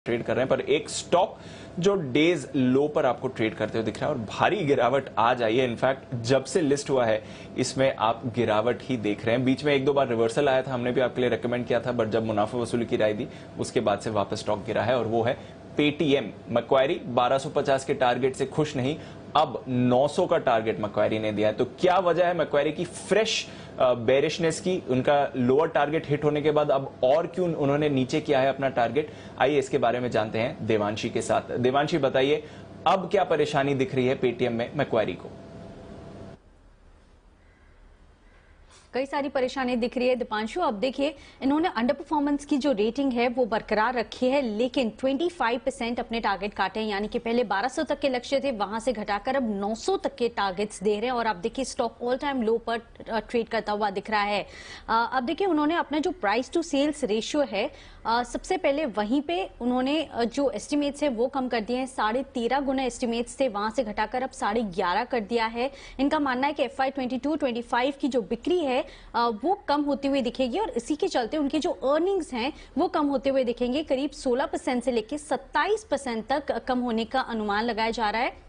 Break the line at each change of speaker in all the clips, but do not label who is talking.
Trade कर रहे हैं, पर एक स्टॉक जो डेज लो पर आपको ट्रेड करते हुए दिख रहा है और भारी गिरावट आज आई है। इनफैक्ट जब से लिस्ट हुआ है इसमें आप गिरावट ही देख रहे हैं। बीच में एक दो बार रिवर्सल आया था, हमने भी आपके लिए रेकमेंड किया था, बट जब मुनाफा वसूली की राय दी उसके बाद से वापस स्टॉक गिरा है और वो है पेटीएम। मैक्वायरी 1250 के टारगेट से खुश नहीं, अब 900 का टारगेट मैक्वायरी ने दिया है। तो क्या वजह है मैक्वायरी की फ्रेश बेरिशनेस की? उनका लोअर टारगेट हिट होने के बाद अब और क्यों उन्होंने नीचे किया है अपना टारगेट? आइए इसके बारे में जानते हैं देवांशी के साथ। देवांशी बताइए, अब क्या परेशानी दिख रही है पेटीएम में मैक्वायरी को?
कई सारी परेशानी दिख रही है दीपांशु। अब देखिए, इन्होंने अंडर परफॉर्मेंस की जो रेटिंग है वो बरकरार रखी है, लेकिन 25% अपने टारगेट काटे हैं, यानी कि पहले 1200 तक के लक्ष्य थे, वहां से घटाकर अब 900 तक के टारगेट्स दे रहे हैं। और अब देखिए स्टॉक ऑल टाइम लो पर ट्रेड करता हुआ दिख रहा है। अब देखिए उन्होंने अपना जो प्राइस टू सेल्स रेशियो है, सबसे पहले वहीं पे उन्होंने जो एस्टिमेट्स है वो कम कर दिए हैं। 13.5 गुना एस्टिमेट्स थे, वहां से घटाकर अब 11.5 कर दिया है। इनका मानना है कि FY 22-25 की जो बिक्री है वो कम होती हुई दिखेगी और इसी के चलते उनकी जो अर्निंग्स हैं वो कम होते हुए दिखेंगे। करीब 16% से लेकर 27% तक कम होने का अनुमान लगाया जा रहा है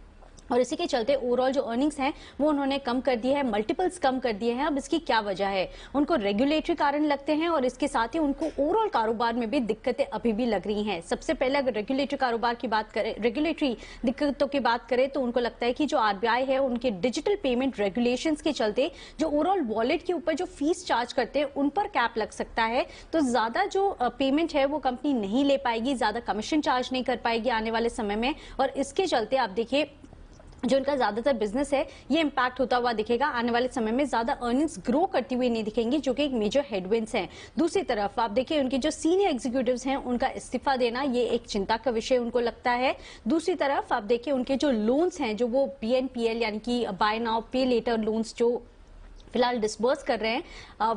और इसी के चलते ओवरऑल जो अर्निंग्स हैं वो उन्होंने कम कर दिए हैं, मल्टीपल्स कम कर दिए हैं। अब इसकी क्या वजह है? उनको रेगुलेटरी कारण लगते हैं और इसके साथ ही उनको ओवरऑल कारोबार में भी दिक्कतें अभी भी लग रही हैं। सबसे पहले अगर रेगुलेटरी कारोबार की बात करें, रेगुलेटरी दिक्कतों की बात करें, तो उनको लगता है कि जो RBI है उनके डिजिटल पेमेंट रेगुलेशंस के चलते जो ओवरऑल वॉलेट के ऊपर जो फीस चार्ज करते हैं उन पर कैप लग सकता है। तो ज्यादा जो पेमेंट है वो कंपनी नहीं ले पाएगी, ज्यादा कमीशन चार्ज नहीं कर पाएगी आने वाले समय में, और इसके चलते आप देखिए जो इनका ज्यादातर बिजनेस है ये इंपैक्ट होता हुआ दिखेगा। आने वाले समय में ज्यादा अर्निंग्स ग्रो करती हुई नहीं दिखेंगी, जो कि एक मेजर हेडविंड्स हैं। दूसरी तरफ आप देखिए उनके जो सीनियर एग्जीक्यूटिव्स हैं उनका इस्तीफा देना ये एक चिंता का विषय उनको लगता है। दूसरी तरफ आप देखिए उनके जो लोन्स हैं, जो वो BNPL यानी कि बाय नाउ पे लेटर लोन्स जो फिलहाल डिस्बर्स कर रहे हैं,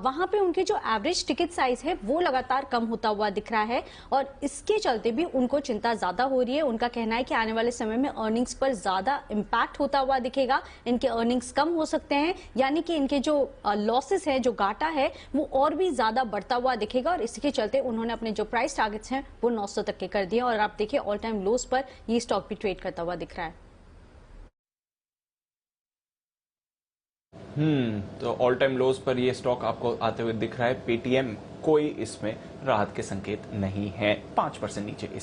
वहां पे उनकी जो एवरेज टिकट साइज है वो लगातार कम होता हुआ दिख रहा है और इसके चलते भी उनको चिंता ज्यादा हो रही है। उनका कहना है कि आने वाले समय में अर्निंग्स पर ज्यादा इंपैक्ट होता हुआ दिखेगा, इनके अर्निंग्स कम हो सकते हैं, यानी कि इनके जो लॉसेस है, जो घाटा है वो और भी ज्यादा बढ़ता हुआ दिखेगा। और इसके चलते उन्होंने अपने जो प्राइस टारगेट्स हैं वो 900 तक के कर दिए और आप देखिए ऑल टाइम लोस पर ये स्टॉक भी ट्रेड करता हुआ दिख रहा है।
तो ऑल टाइम लोज पर ये स्टॉक आपको आते हुए दिख रहा है पेटीएम। कोई इसमें राहत के संकेत नहीं है, 5% नीचे इस